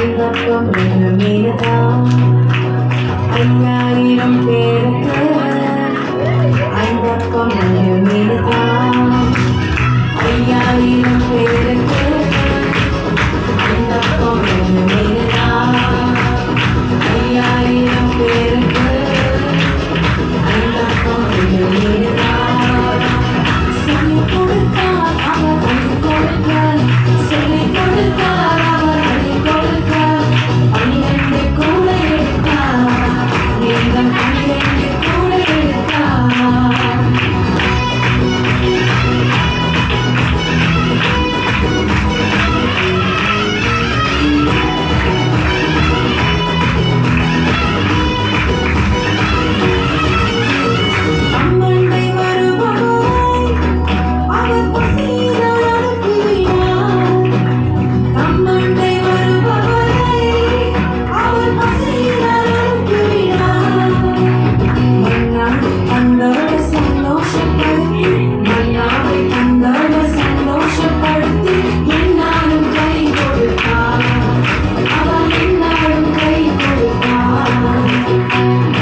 ஐந்தப்பம் ரெண்டு மீன்தான் 5000 பேருக்கு ஐந்தப்பம் ரெண்டு மீன்தான் 5000 பேருக்கு ஐந்தப்பம் ரெண்டு மீன்தான் 5000 பேருக்கு ஐந்தப்பம் ரெண்டு மீன்தான் சொல்லிக் கொடுத்தார் அவர் அள்ளி கொடுக்க சொல்லிக் கொடுத்தார் அவர் அள்ளி கொடுக்க 12 கூட எடுத்தார் நீங்கள் 12 கூட எடுத்தார் அம்மண்டை வருபவரை அவர் பசியினால் அனுப்பிவிட்டார் அம்மண்டை வருபவரை அவர் பசியினால் அனுப்பிவிட்டார் மன்னாவை தந்தோடு சந்தோஷப்படுத்தி மன்னாவை தந்தோடு சந்தோஷப்படுத்தி என்னாலும் கை கொடுத்தார் அவர் என்னாலும் கை கொடுத்தார்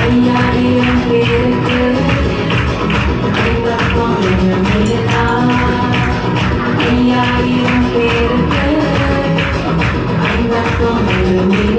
5000 பேருக்கு ஐந்தப்பம் ரெண்டு மீன்தான் 5000 பேருக்கு ஐந்தப்பம் ரெண்டு மீன்தான்